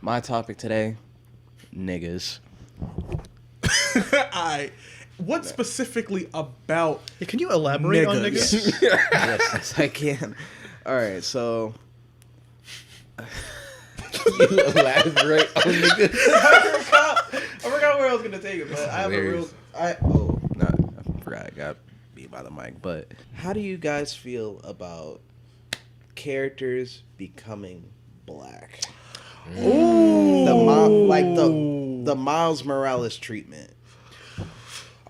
My topic today, niggas. What specifically about Yeah, can you elaborate on niggas? Yes, I can. All right, so you elaborate on niggas. I forgot where I was gonna take it, but I have a real. I forgot. I got beat by the mic. But how do you guys feel about characters becoming black? Ooh, The Miles Morales treatment.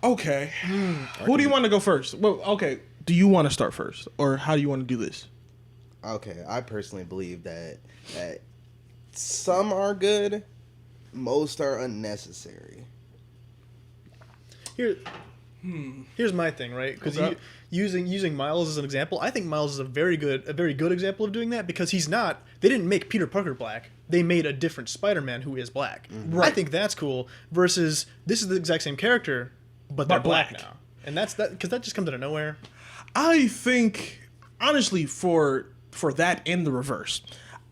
Okay, who do you want to go first? Well, okay, do you want to start first, or how do you want to do this? Okay, I personally believe that some are good, most are unnecessary. Here's my thing, right? Because Okay. using Miles as an example, I think Miles is a very good example of doing that because he's not. They didn't make Peter Parker black. They made a different Spider-Man who is black. Right. I think that's cool. Versus this is the exact same character, but they're black now, and that's that because that just comes out of nowhere. I think honestly for that and the reverse,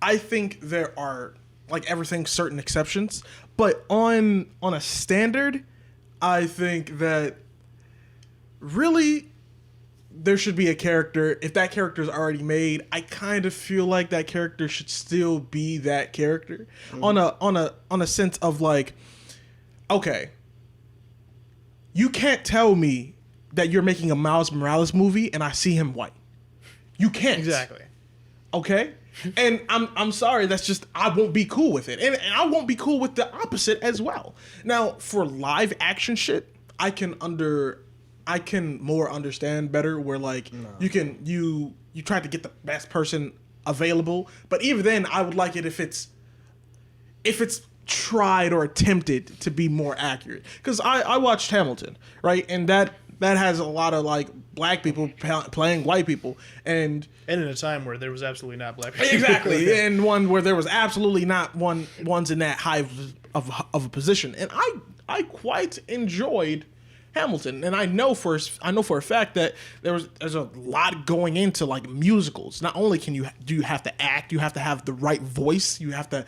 I think there are like everything certain exceptions, but on a standard, I think that really there should be a character. If that character is already made, I kind of feel like that character should still be that character on a sense of like, okay, you can't tell me that you're making a Miles Morales movie and I see him white. You can't. Exactly. Okay? And I'm sorry, that's just, I won't be cool with it. And I won't be cool with the opposite as well. Now, for live action shit, I can more understand better where like you try to get the best person available, but even then I would like it if it's tried or attempted to be more accurate. Because I watched Hamilton, right? And that has a lot of like black people playing white people, and in a time where there was absolutely not black people. exactly, and one where there was absolutely not ones in that high of a position. And I quite enjoyed Hamilton, and I know for a fact that there's a lot going into like musicals. Not only do you have to act, you have to have the right voice, you have to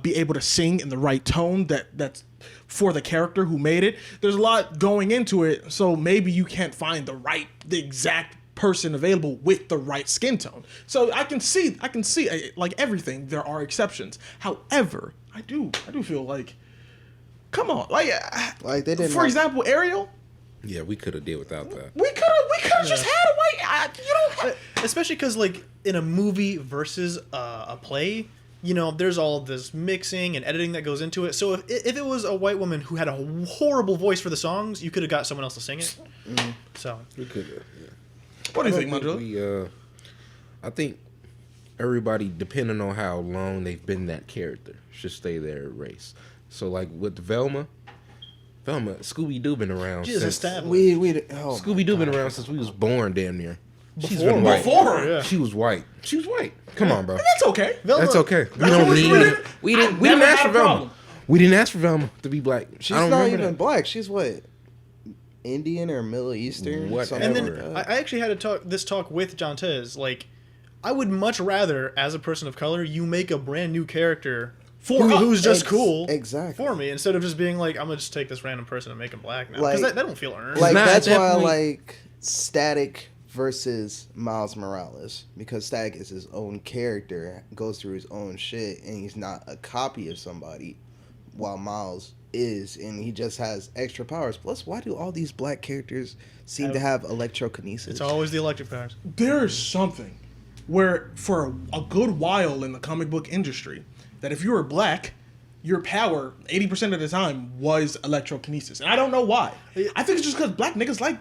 be able to sing in the right tone that's for the character who made it. There's a lot going into it, so maybe you can't find the exact person available with the right skin tone. So I can see like everything. There are exceptions. However, I do feel like, come on, like they didn't. For example, Ariel. Yeah, we could have did without that. We could have just had a white. You don't. Especially because like in a movie versus a play, you know, there's all this mixing and editing that goes into it. So if it was a white woman who had a horrible voice for the songs, you could have got someone else to sing it. So We could have. Yeah. What do you think, Mandela? I think everybody, depending on how long they've been that character, should stay their race. So like with Velma, Scooby-Doo been around she's since established. Scooby-Doo been around since we was born, damn near. She's Before- been white. Before her. Yeah. She was white. Come on, bro. That's okay. Velma- That's okay. We That's don't what we need. did. We didn't Never ask had for a Velma. problem. We didn't ask for Velma to be black. She's I don't not remember even that. black. She's what? Indian or Middle Eastern? Whatever. And then Like I actually had this talk with John Tez. Like, I would much rather, as a person of color, you make a brand new character who's just cool exactly. for me, instead of just being like, I'm gonna just take this random person and make him black now, Like- because that don't feel earned. Like Nah, that's at that why I point- like Static versus Miles Morales, because Static is his own character, goes through his own shit, and he's not a copy of somebody, while Miles is, and he just has extra powers. Plus, why do all these black characters seem to have electrokinesis? It's always the electric powers. There is something where for a good while in the comic book industry that if you were black, your power 80% of the time was electrokinesis, and I don't know why. I think it's just because black niggas like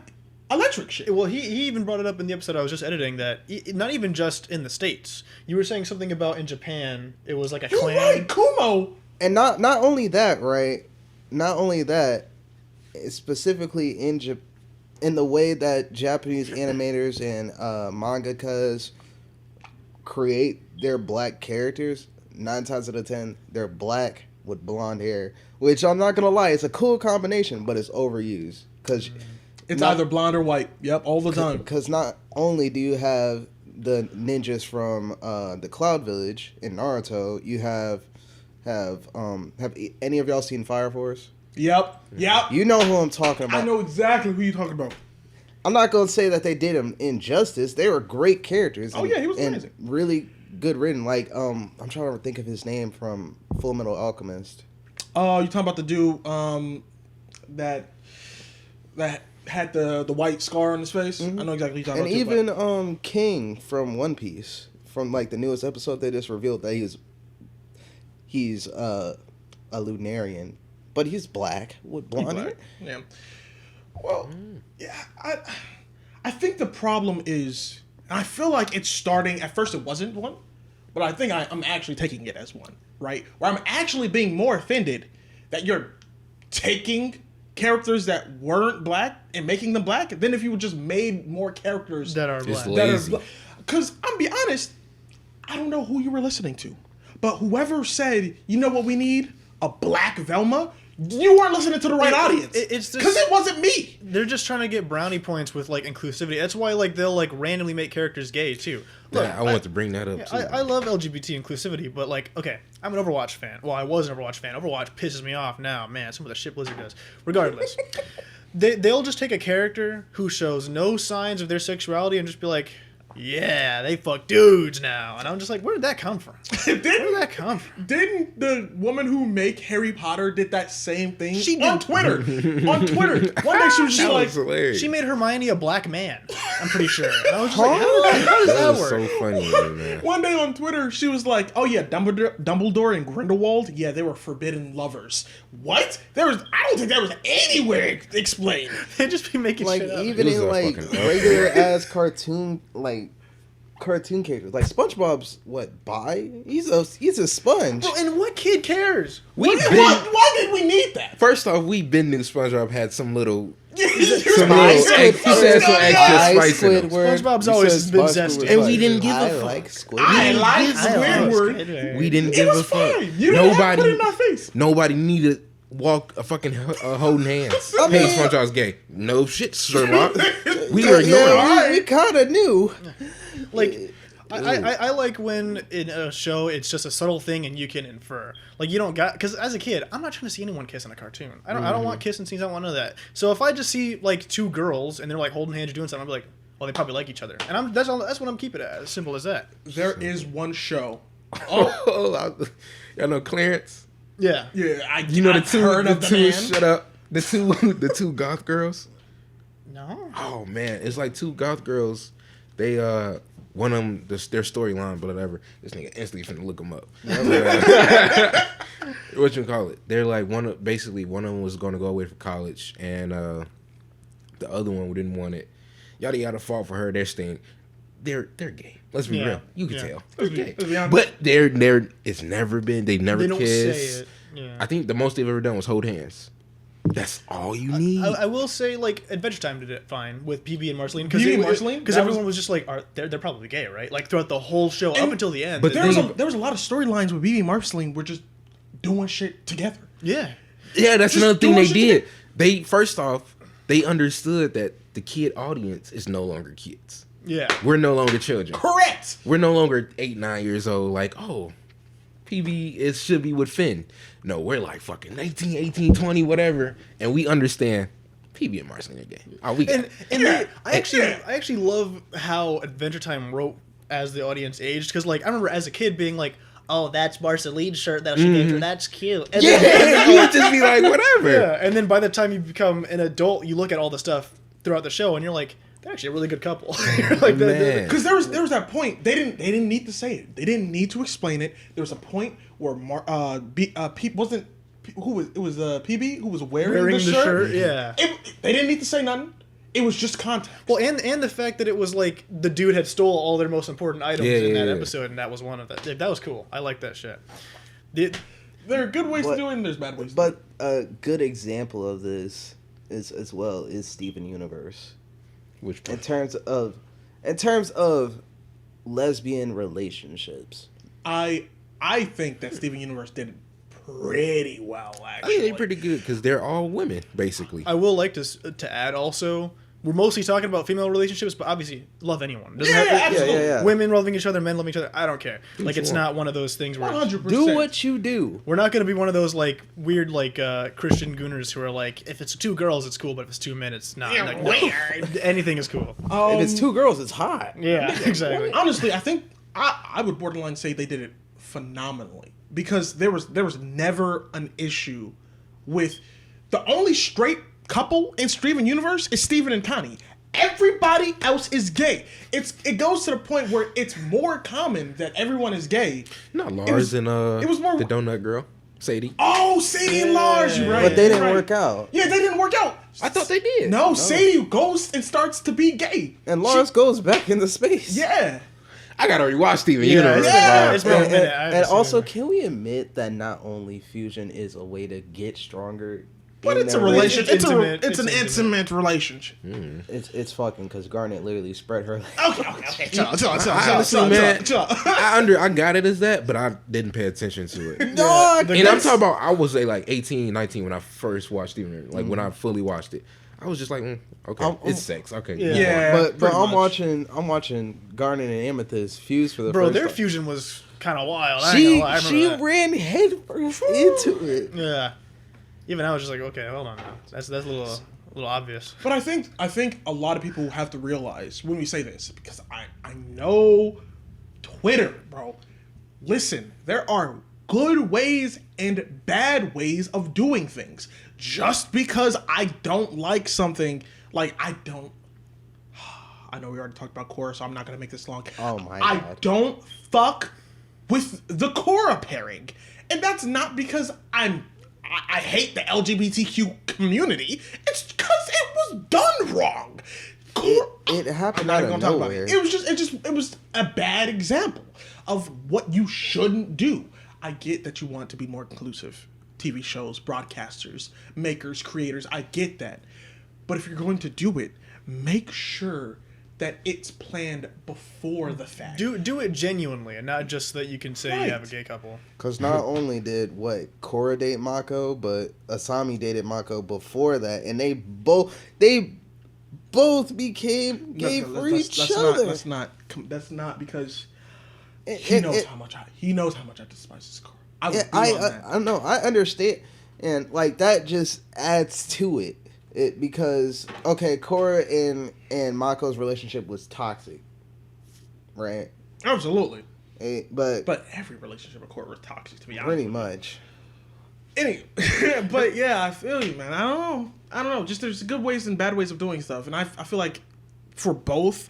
electric shit. Well, he even brought it up in the episode I was just editing that not even just in the States. You were saying something about in Japan, it was like a You're clan. right, Kumo. And not only that, right? Not only that, specifically in the way that Japanese animators and mangakas create their black characters, 9 times out of 10, they're black with blonde hair. Which I'm not gonna lie, it's a cool combination, but it's overused because It's either blonde or white. Yep, all the time. Because not only do you have the ninjas from the Cloud Village in Naruto, you have have any of y'all seen Fire Force? Yep. You know who I'm talking about. I know exactly who you're talking about. I'm not gonna say that they did him injustice. They were great characters. Oh yeah, he was amazing. Really good written. Like I'm trying to think of his name from Full Metal Alchemist. Oh, you talking about the dude that had the white scar on his face? Mm-hmm. I know exactly what you're talking about. And even King from One Piece, from like the newest episode, they just revealed that he's a Lunarian, but he's black with blonde hair. Yeah. Well, yeah, I think the problem is, and I feel like it's starting. At first, it wasn't one, but I think I'm actually taking it as one, right? Where I'm actually being more offended that you're taking characters that weren't black and making them black than if you just made more characters that are black. Because I'm be honest, I don't know who you were listening to, but whoever said, you know what we need? A black Velma. You weren't listening to the right audience. It's because it wasn't me. They're just trying to get brownie points with like inclusivity. That's why like they'll like randomly make characters gay too. Look, yeah, I want to bring that up too. I love LGBT inclusivity, but like, okay, I'm an Overwatch fan. Well, I was an Overwatch fan. Overwatch pisses me off now, man. Some of the shit Blizzard does. Regardless, they'll just take a character who shows no signs of their sexuality and just be like, yeah, they fuck dudes now. And I'm just like, where did that come from? Where did that come from? Didn't the woman who make Harry Potter did that same thing? She did. On Twitter. On Twitter. One day she was just like... hilarious. She made Hermione a black man, I'm pretty sure. And I was just like, how does that work? So funny, man. One day on Twitter, she was like, oh yeah, Dumbledore and Grindelwald, yeah, they were forbidden lovers. What? I don't think that was anywhere explained. They just be making like shit up. even in like regular ass cartoon characters, like SpongeBob's bi? He's a sponge. Bro, and what kid cares? Why did we need that? First off, we been knew SpongeBob had some little Squidward. spice in him. SpongeBob's always been zesty. And we didn't give a fuck. I like Squidward. We didn't give a fuck. You didn't have to put it in our face. Nobody needed walk a fucking holding hands. Hey, SpongeBob's gay. No shit, Sherlock. We were ignoring. We kind of knew. Like, I like when in a show it's just a subtle thing and you can infer. Like, you don't got, because as a kid, I'm not trying to see anyone kiss in a cartoon. I don't want kissing scenes. I don't want none of that. So if I just see like two girls and they're like holding hands or doing something, I'll be like, well, they probably like each other. And that's what I'm keeping it as simple as that. There is one show. Y'all know Clarence? Yeah. Yeah, you know I've heard of the man. Shut up. The two goth girls. No. Oh man, it's like two goth girls. They one of them, their storyline, but whatever. This nigga instantly finna look them up. What you call it? They're like one of them was gonna go away for college, and the other one didn't want it. Yada yada fought for her. They're staying. They're gay. Let's be real. You can tell. They're gay. But they're it's never been. They never don't kissed. say it. Yeah. I think the most they've ever done was hold hands. That's all you need. I will say, like, Adventure Time did it fine with PB and Marceline. Because everyone was just like, they're probably gay, right? Like, throughout the whole show, up until the end. But there was a lot of storylines with BB and Marceline were just doing shit together. Yeah. Yeah, that's another thing they did. They, first off, they understood that the kid audience is no longer kids. Yeah. We're no longer children. Correct. We're no longer 8, 9 years old, like, oh, PB should be with Finn. No, we're like fucking 19, 18, 20, whatever, and we understand PB and Marceline are gay. Oh, we got I actually love how Adventure Time wrote as the audience aged, because like I remember as a kid being like, oh, that's Marceline's shirt that she gave her. That's cute. And you would just be like, whatever. Yeah, and then by the time you become an adult, you look at all the stuff throughout the show, and you're like, they're actually a really good couple. Like, because there was that point they didn't need to say it. They didn't need to explain it. There was a point where PB who was wearing the shirt. Yeah, they didn't need to say nothing. It was just context. Well, and the fact that it was like the dude had stole all their most important items in that episode, and that was one of them. That was cool. I like that shit. There are good ways to do it, and there's bad ways. But a good example of this is Steven Universe. Which part? In terms of lesbian relationships, I think that Steven Universe did pretty well. Actually, I think they're pretty good because they're all women, basically. I will like to add also, we're mostly talking about female relationships, but obviously love anyone. Doesn't absolutely. Women loving each other, men loving each other. I don't care. Like it's not one of those things where 100%. Do what you do. we're not going to be one of those like weird like Christian gooners who are like, if it's 2 girls, it's cool, but if it's 2 men, it's not. Like, no, anything is cool. If it's 2 girls, it's hot. Yeah, exactly. Honestly, I think I would borderline say they did it phenomenally because there was never an issue with the only straight couple in Steven Universe is Steven and Connie. Everybody else is gay. It goes to the point where it's more common that everyone is gay. Not Lars and it was more the donut girl, Sadie. Oh, Sadie and Lars, you're right. But they didn't You're right. work out. Yeah, they didn't work out. I thought they did. No, Sadie goes and starts to be gay. And Lars goes back into space. Yeah. I gotta rewatch Steven Yeah, Universe. it's been a minute. I haven't And seen also, it. can we admit that not only fusion is a way to get stronger, But in it's a that relationship. It's intimate. an It's intimate relationship. It's fucking because Garnet literally spread her. Okay. Chill out. Honestly, man, I got it as that, but I didn't pay attention to it. Dog. And I'm talking about, I was like 18, 19 when I first watched Steven Universe. Like when I fully watched it, I was just like, okay, it's sex. Okay, Yeah. But pretty I'm much. watching Garnet and Amethyst fuse for the Bro, first their time. fusion was kind of wild. I ain't gonna lie, I remember She that. ran headfirst into it. Yeah. Even I was just like, okay, hold on now. That's a little obvious. But I think a lot of people have to realize when we say this, because I know Twitter, bro. Listen, there are good ways and bad ways of doing things. Just because I don't like something, like I know we already talked about Korra, so I'm not gonna make this long. Oh my I God. don't fuck with the Korra pairing, and that's not because I hate the LGBTQ community. It's because it was done wrong. It happened I'm not out even of gonna talk about nowhere. it. It was a bad example of what you shouldn't do. I get that you want to be more inclusive. TV shows, broadcasters, makers, creators, I get that. But if you're going to do it, make sure that it's planned before the fact. Do it genuinely and not just that you can say Right. you have a gay couple. Because not only did Korra date Mako, but Asami dated Mako before that, and they both became gay for each other. That's not because And- he and- knows and- how much I despise this car. I would Yeah, be on that. I know, I understand, and like that just adds to it. Because okay, Korra and Mako's relationship was toxic, right? Absolutely. But every relationship with Korra was toxic, to be honest. pretty much. But yeah, I feel you, man. I don't know. Just there's good ways and bad ways of doing stuff, and I feel like for both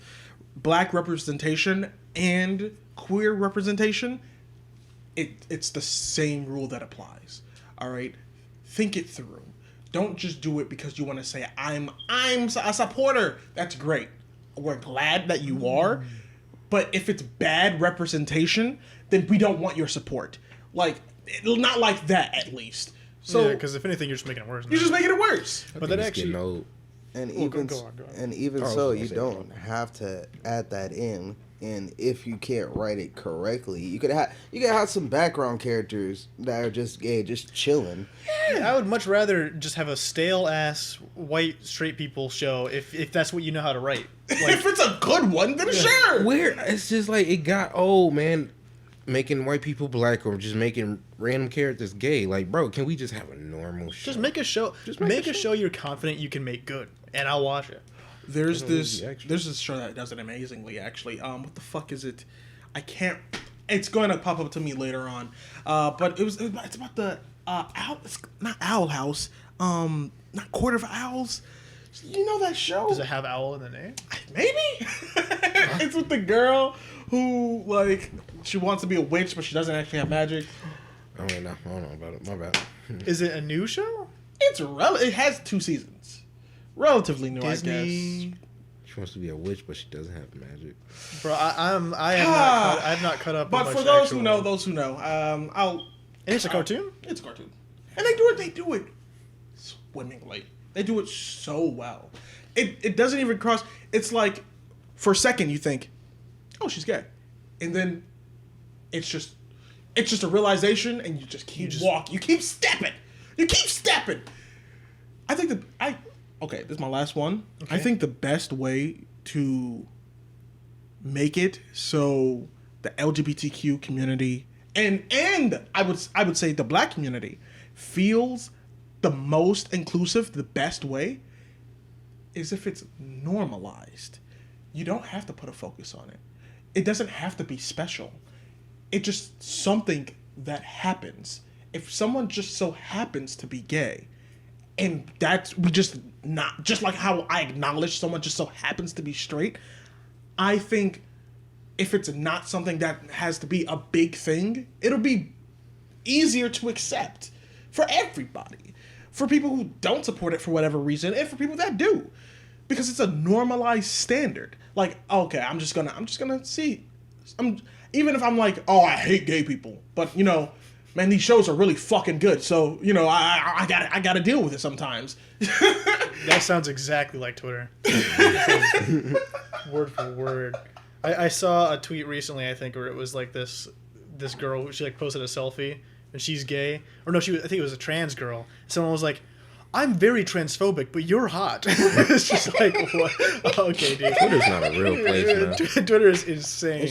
black representation and queer representation, it's the same rule that applies. All right, think it through. Don't just do it because you want to say I'm a supporter. That's great. We're glad that you are, but if it's bad representation, then we don't want your support. Like, not like that, at least. So Yeah, because if anything, you're just making it worse. you're just making it worse. But that actually, And Well, even go on. and even I was so, gonna you say don't have to add that in. And if you can't write it correctly, you could have some background characters that are just gay, just chilling. I would much rather just have a stale ass white straight people show if that's what you know how to write. Like, If it's a good one, then sure. Where it's just like it got old, man. Making white people black or just making random characters gay. Like, bro, can we just have a normal show? just make a show. Just Make a show you're confident you can make good, and I'll watch it. There's It'll this be extra. there's this show that does it amazingly, actually. What the fuck is it? I can't. It's going to pop up to me later on. But it's about the owl. It's not Owl House. Not Court of Owls. You know that show? Does it have owl in the name? Maybe. It's with the girl who like she wants to be a witch, but she doesn't actually have magic. I don't know about it. My bad. Is it a new show? It has 2 seasons. Relatively new, I guess. Disney. She wants to be a witch, but she doesn't have magic. Bro, I have not caught up. But on for much those actual- who know, and it's a cartoon. It's a cartoon, and they do it swimmingly. They do it so well. It doesn't even cross. It's like for a second you think, oh, she's gay, and then it's just a realization, and you just keep walking. You keep stepping. I think that Okay, this is my last one. Okay. I think the best way to make it so the LGBTQ community and I would say the Black community feels the most inclusive, the best way is if it's normalized. You don't have to put a focus on it. It doesn't have to be special. It's just something that happens. If someone just so happens to be gay, and we just not just like how I acknowledge someone just so happens to be straight, I think if it's not something that has to be a big thing, it'll be easier to accept for everybody. For people who don't support it for whatever reason, and for people that do. Because it's a normalized standard. Like, okay, I'm just gonna see. Even if I'm like, oh, I hate gay people, but you know, man, these shows are really fucking good. So you know, I gotta deal with it sometimes. That sounds exactly like Twitter. Word for word. I saw a tweet recently, I think, where it was like this girl. She like posted a selfie, and she's gay, or no, I think it was a trans girl. Someone was like, I'm very transphobic, but you're hot. It's just like, what? Okay, dude. Twitter's not a real place, man. Twitter is insane.